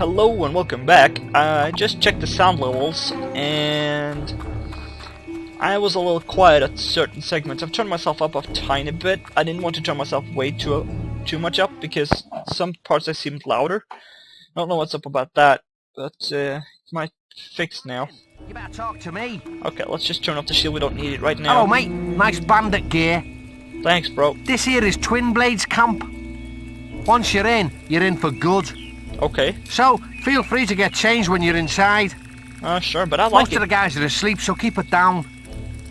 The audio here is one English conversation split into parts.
hello and welcome back. I just checked the sound levels and I was a little quiet at certain segments. I've turned myself up a tiny bit. I didn't want to turn myself way too much up because some parts I seemed louder. I don't know what's up about that, but it might fix now. You better talk to me. Okay, let's just turn off the shield. We don't need it right now. Hello, mate. Nice bandit gear. Thanks, bro. This here is Twin Blades Camp. Once you're in for good. Okay. So, feel free to get changed when you're inside. Sure, but I like Most of the guys are asleep, so keep it down.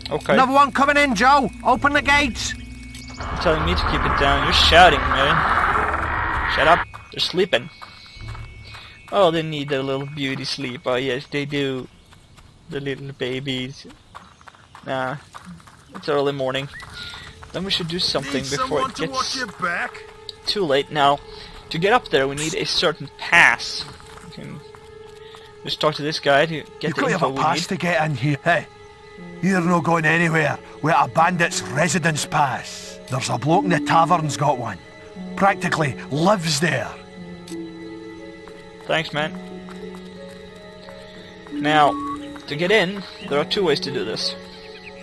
Okay. Another one coming in, Joe. Open the gates. You're telling me to keep it down. You're shouting, man. Shut up. They're sleeping. Oh, they need their little beauty sleep. Oh, yes, they do. The little babies. Nah. It's early morning. Then we should do something before it gets too late. Now, to get up there, we need a certain pass. We can just talk to this guy to get the info we need. You've got to have a pass to get in here. Hey, you're not going anywhere without a bandit's residence pass. There's a bloke in the tavern's got one. Practically lives there. Thanks, man. Now, to get in, there are two ways to do this.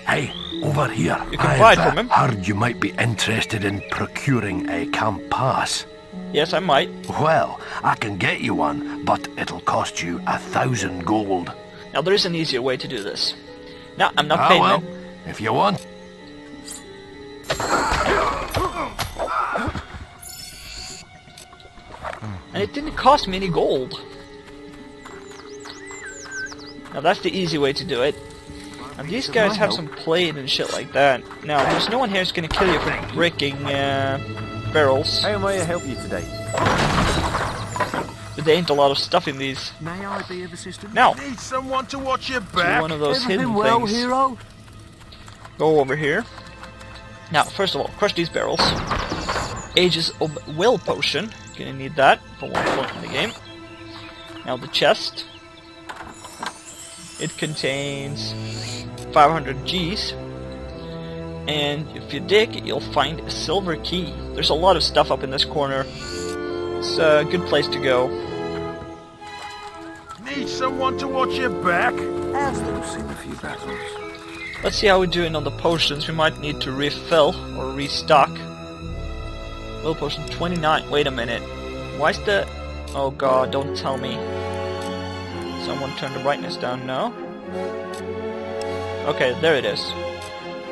Hey, over here. You can buy it from him. Heard you might be interested in procuring a camp pass. Yes, I might. Well, I can get you one, but it'll cost you 1,000 gold. Now, there is an easier way to do this. No, I'm not paying, well, man. if you want. And it didn't cost me any gold. Now, that's the easy way to do it. And these guys have some plate and shit like that. Now, there's no one here who's gonna kill you for breaking barrels. How may I help you today? But there ain't a lot of stuff in these. May I be of assistance? Now, Need someone to watch your to back. one of those Everything hidden well, things. hero? Go over here. Now, first of all, crush these barrels. Ages of Will Potion. Gonna need that for one point in the game. Now, the chest. It contains 500 Gs. And if you dig, you'll find a silver key. There's a lot of stuff up in this corner. It's a good place to go. Need someone to watch your back. I've seen a few battles. Let's see how we're doing on the potions. We might need to refill or restock. Will Potion 29. Wait a minute. Why is the... Oh god, don't tell me. Someone turned the brightness down, no? Okay, there it is.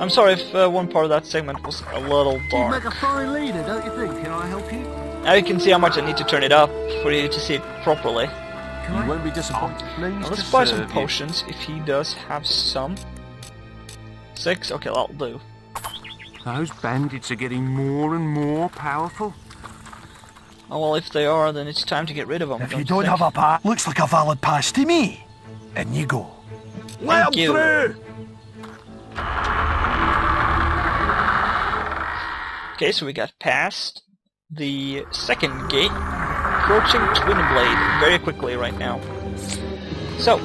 I'm sorry if one part of that segment was a little You dark. make a fine leader, don't you think? Can I help you? Now you can see how much I need to turn it up for you to see it properly. You won't be disappointed. Now let's buy some potions if he does have some. 6? Okay, that'll do. Those bandits are getting more and more powerful. Oh well, if they are, then it's time to get rid of them. If you don't have a pass, looks like a valid pass to me. In you go. Thank you. Through. Okay, so we got past the second gate, approaching Twin Blade very quickly right now. So,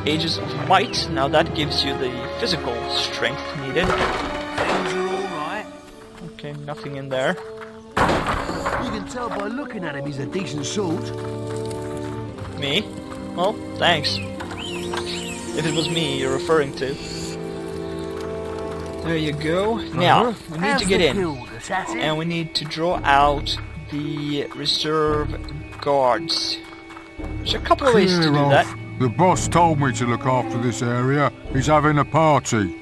Ages of Might, now that gives you the physical strength needed. Things are alright. Okay, nothing in there. You can tell by looking at him he's a decent sort. Me? Well, thanks. If it was me you're referring to. There you go. Now, we need to get in. And we need to draw out the reserve guards. There's a couple of ways to do that. The boss told me to look after this area. He's having a party.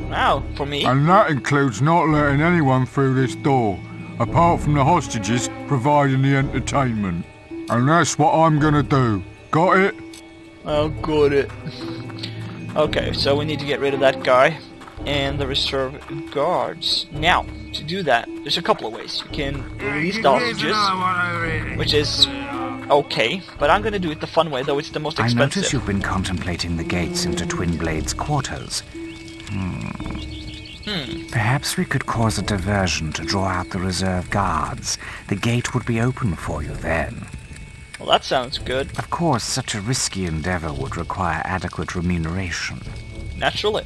Wow, for me? And that includes not letting anyone through this door, apart from the hostages providing the entertainment. And that's what I'm gonna do. Got it? Oh, got it. Okay, so we need to get rid of that guy and the reserve guards. Now, to do that, there's a couple of ways. You can release the hostages, which is okay, but I'm gonna do it the fun way, though it's the most expensive. I notice you've been contemplating the gates into Twin Blade's quarters. Perhaps we could cause a diversion to draw out the reserve guards. The gate would be open for you then. Well, that sounds good. Of course, such a risky endeavor would require adequate remuneration. Naturally.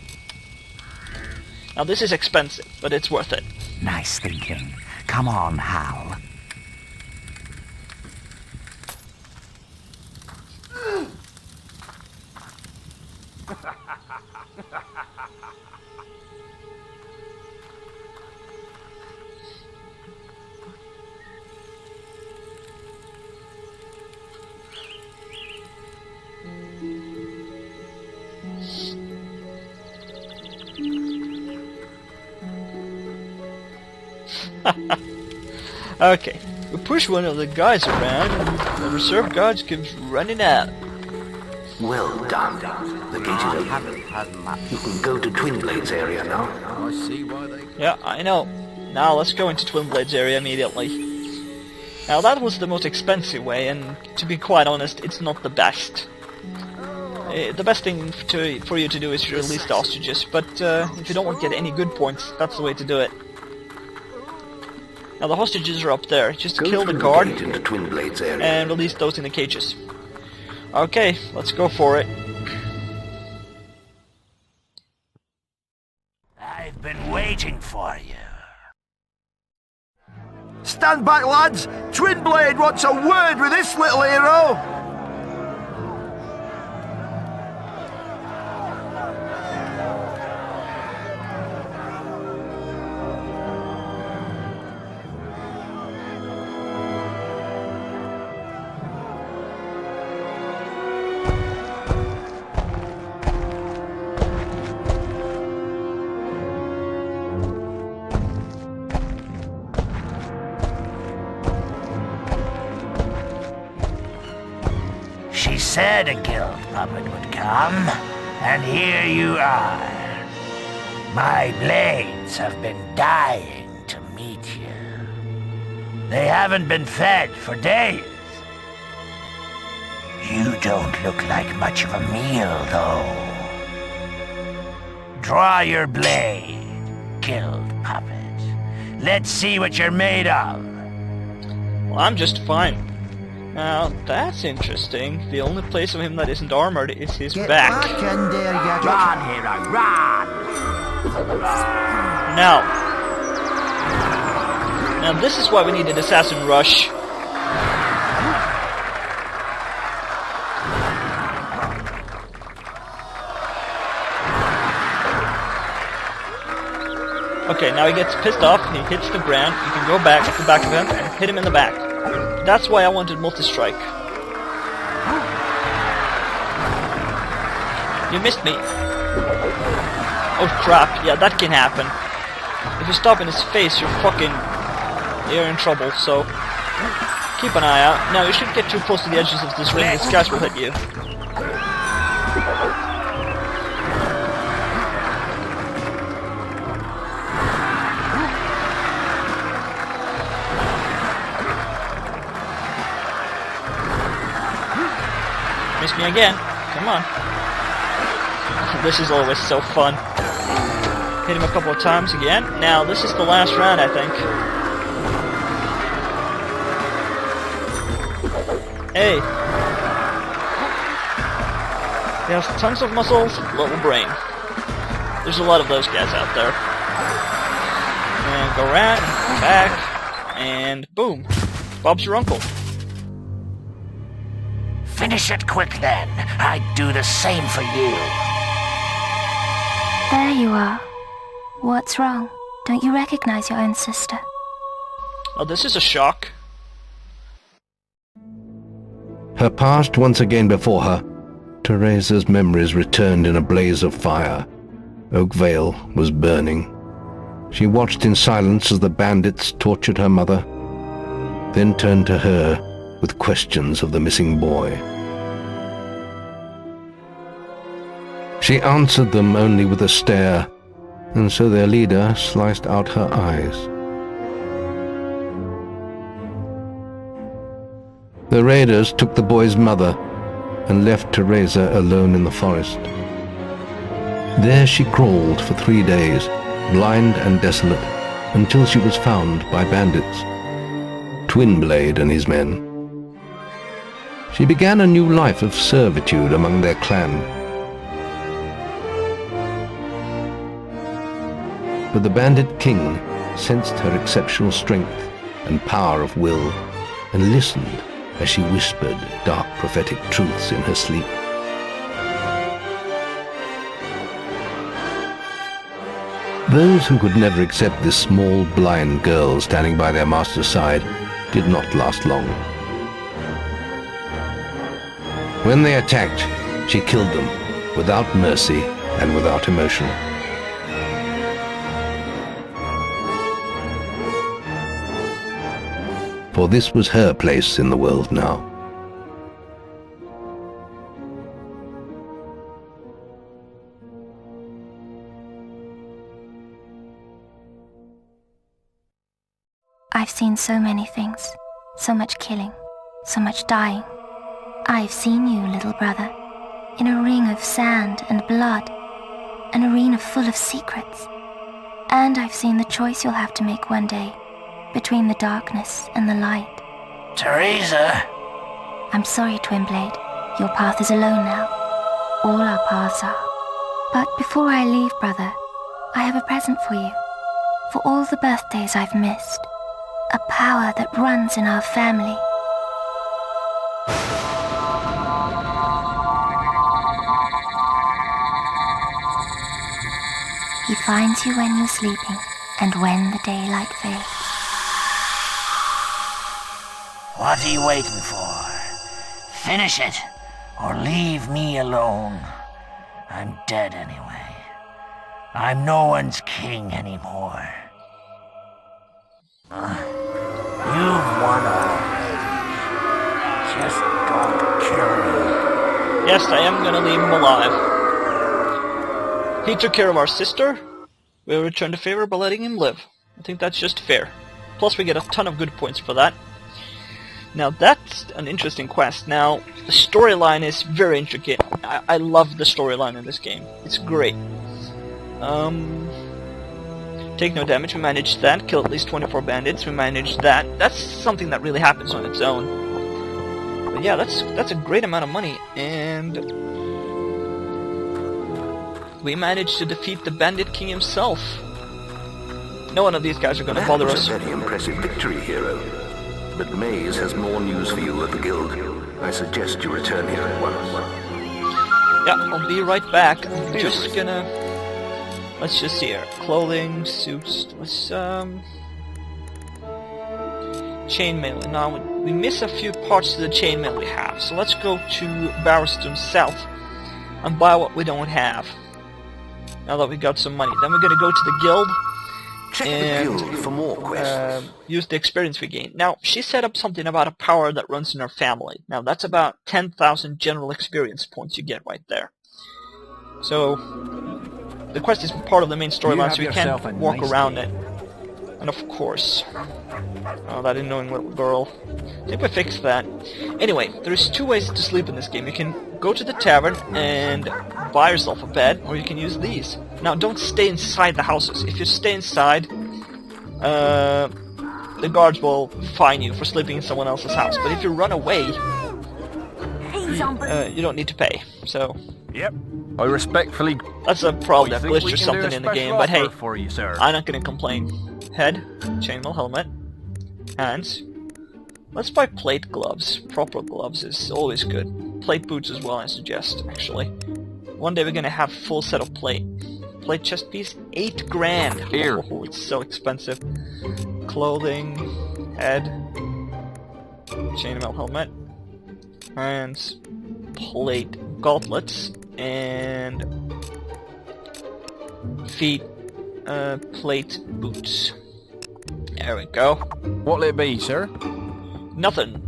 Now, this is expensive, but it's worth it. Nice thinking. Come on, Hal. Okay, we push one of the guys around, and the reserve guards comes running out. Well done. The gate is open. You can go to Twin Blades area now. I see why they... Yeah, I know. Now let's go into Twin Blades area immediately. Now that was the most expensive way, and to be quite honest, it's not the best. The best thing for you to do is to release the hostages, but if you don't want to get any good points, that's the way to do it. Now the hostages are up there. Just kill the guard Into Twin Blades area. and release those in the cages. Okay, let's go for it. I've been waiting for you. Stand back, lads! Twin Blade wants a word with this little hero! She said a guild puppet would come, and here you are. My blades have been dying to meet you. They haven't been fed for days. You don't look like much of a meal, though. Draw your blade, guild puppet. Let's see what you're made of. Well, I'm just fine. Now, that's interesting. The only place of him that isn't armored is his back. in there, you run, hero, run! Now, this is why we need an assassin rush. Okay, now he gets pissed off, he hits the ground, you can go back at the back of him and hit him in the back. That's why I wanted multi-strike. You missed me. Oh crap, yeah, that can happen. If you stop in his face, you're in trouble, so keep an eye out. Now, you shouldn't get too close to the edges of this ring, these guys will hit you. Miss me again. Come on. This is always so fun. Hit him a couple of times again. Now, this is the last round, I think. Hey. He has tons of muscles, little brain. There's a lot of those guys out there. And go around, back, and boom. Bob's your uncle. Finish it quick, then. I'd do the same for you. There you are. What's wrong? Don't you recognize your own sister? Oh, this is a shock. Her past once again before her, Teresa's memories returned in a blaze of fire. Oak Vale was burning. She watched in silence as the bandits tortured her mother, then turned to her with questions of the missing boy. She answered them only with a stare, and so their leader sliced out her eyes. The raiders took the boy's mother and left Teresa alone in the forest. There she crawled for 3 days, blind and desolate, until she was found by bandits, Twin Blade and his men. She began a new life of servitude among their clan. But the bandit king sensed her exceptional strength and power of will, and listened as she whispered dark prophetic truths in her sleep. Those who could never accept this small blind girl standing by their master's side did not last long. When they attacked, she killed them without mercy and without emotion. for this was her place in the world now. I've seen so many things, so much killing, so much dying. I've seen you, little brother, in a ring of sand and blood, an arena full of secrets. And I've seen the choice you'll have to make one day, between the darkness and the light. Teresa! I'm sorry, Twinblade. Your path is alone now. All our paths are. But before I leave, brother, I have a present for you. For all the birthdays I've missed. A power that runs in our family. He finds you when you're sleeping, and when the daylight fades. What are you waiting for? Finish it, or leave me alone. I'm dead anyway. I'm no one's king anymore. You've won already. Just don't kill me. Yes, I am gonna leave him alive. He took care of our sister. We'll return the favor by letting him live. I think that's just fair. Plus we get a ton of good points for that. Now that's an interesting quest. Now, the storyline is very intricate. I love the storyline in this game. It's great. Take no damage, we managed that. Kill at least 24 bandits, we managed that. That's something that really happens on its own. But yeah, that's a great amount of money, and we managed to defeat the Bandit King himself. No one of these guys are going to bother us. That was a very impressive victory, hero. But Maze has more news for you at the guild. I suggest you return here at once. Yeah, I'll be right back. I'm just gonna... Let's just see here. Clothing, suits, let's, chainmail. Now, we miss a few parts to the chainmail we have, so let's go to Barrowstone South and buy what we don't have. Now that we got some money. Then we're gonna go to the guild Check and the guild for more quests. use the experience we gained. Now, she set up something about a power that runs in her family. Now, that's about 10,000 general experience points you get right there. So, the quest is part of the main storyline, so you can't walk around it. And of course... Oh, that annoying little girl. I think we fixed that. Anyway, there's two ways to sleep in this game. You can go to the tavern and buy yourself a bed, or you can use these. Now, don't stay inside the houses. If you stay inside, the guards will fine you for sleeping in someone else's house. But if you run away, you don't need to pay. So... Yep. I respectfully... That's probably a glitch or something in the game, but hey, for you, sir. I'm not gonna complain. Head, chainmail helmet, hands. Let's buy plate gloves. Proper gloves is always good. Plate boots as well, I suggest, actually. One day we're gonna have full set of plate. Plate chest piece, 8 grand. Here. Oh, it's so expensive. Clothing, head, chainmail helmet, hands, plate gauntlets, and feet, plate boots. There we go. What'll it be, sir? Nothing.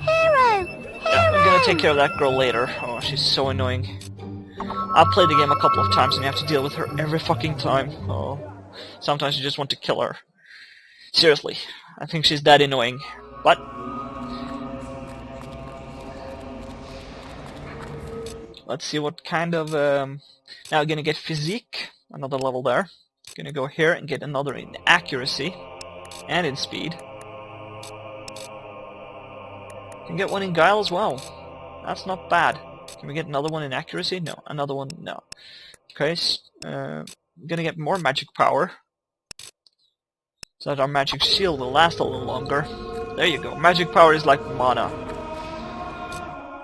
Hero! Yeah, I'm gonna take care of that girl later. Oh, she's so annoying. I've played the game a couple of times and you have to deal with her every fucking time. Oh, sometimes you just want to kill her. Seriously, I think she's that annoying. But let's see what kind of... Now we're gonna get physique, another level there. Gonna go here and get another in accuracy and in speed. Can get one in guile as well. That's not bad. Can we get another one in accuracy? No. Another one? No. Okay, I'm gonna get more magic power, so that our magic shield will last a little longer. There you go. Magic power is like mana.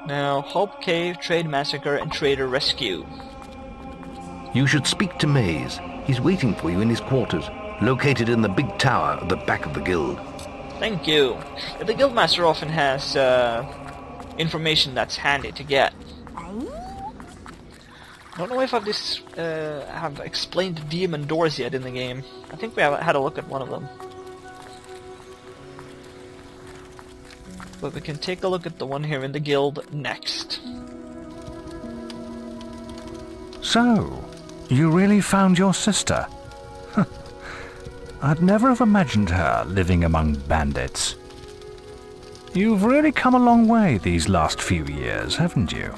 Now, Hope Cave, Trade Massacre, and Trader Rescue. You should speak to Maze. He's waiting for you in his quarters, located in the big tower at the back of the guild. Thank you. The Guildmaster often has information that's handy to get. I don't know if I've have explained the demon doors yet in the game. I think we have had a look at one of them. But we can take a look at the one here in the guild next. So, you really found your sister? I'd never have imagined her living among bandits. You've really come a long way these last few years, haven't you?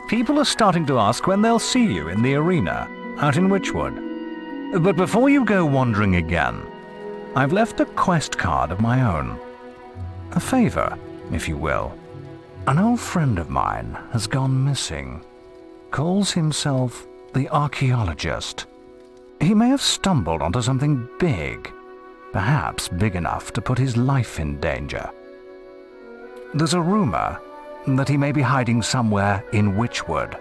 People are starting to ask when they'll see you in the arena, out in Witchwood. But before you go wandering again, I've left a quest card of my own. A favor, if you will. An old friend of mine has gone missing. Calls himself the Archaeologist. He may have stumbled onto something big, perhaps big enough to put his life in danger. There's a rumor that he may be hiding somewhere in Witchwood.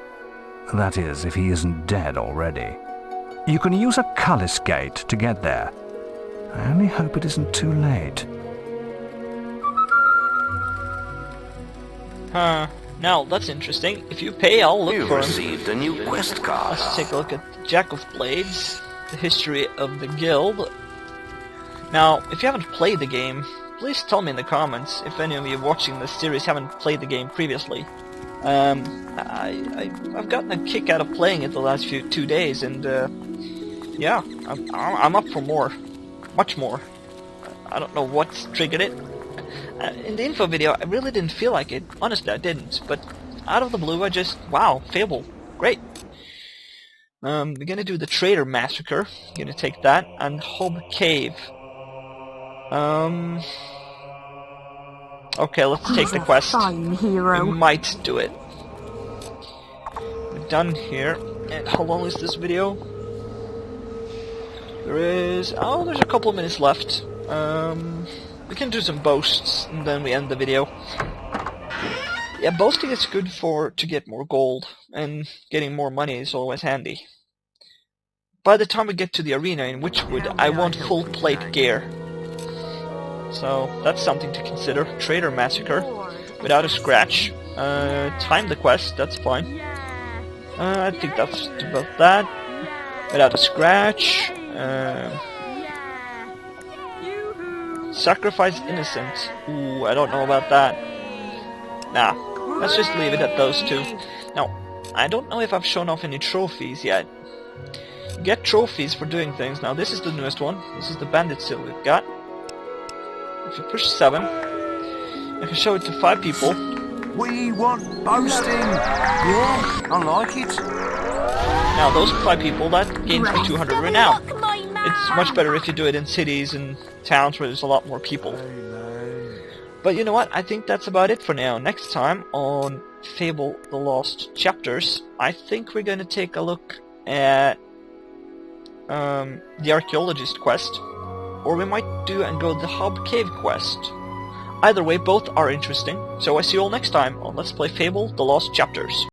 That is, if he isn't dead already. You can use a Cullis gate to get there. I only hope it isn't too late. Now that's interesting. If you pay, I'll look You've for him. received a new quest card. Let's take a look at Jack of Blades, the history of the guild. Now, if you haven't played the game, please tell me in the comments if any of you watching this series haven't played the game previously. I've gotten a kick out of playing it the last 2 days, and yeah, I'm up for more, much more. I don't know what's triggered it. In the info video, I really didn't feel like it. Honestly, I didn't. But out of the blue, I just, wow, Fable, great. We're gonna do the Trader Massacre. Gonna take that and Hob Cave. Okay, let's take the quest. Fine hero. We might do it. We're done here. And how long is this video? There's a couple of minutes left. We can do some boasts and then we end the video. Yeah, boasting is good to get more gold, and getting more money is always handy. By the time we get to the arena in Witchwood, I want full plate gear. So that's something to consider. Trader Massacre, without a scratch. Time the quest, that's fine. I think that's about that. Without a scratch. Sacrifice innocent. Ooh, I don't know about that. Nah, let's just leave it at those two. Now, I don't know if I've shown off any trophies yet. Get trophies for doing things. Now, this is the newest one. This is the Bandit Seal we've got. If you push 7, I can show it to 5 people. We want boasting. Yeah, I like it. Now, those 5 people, that gains me 200 renown. It's much better if you do it in cities and towns where there's a lot more people. But you know what? I think that's about it for now. Next time on Fable The Lost Chapters, I think we're going to take a look at the Archaeologist quest. Or we might do and go the Hob Cave quest. Either way, both are interesting. So I see you all next time on Let's Play Fable The Lost Chapters.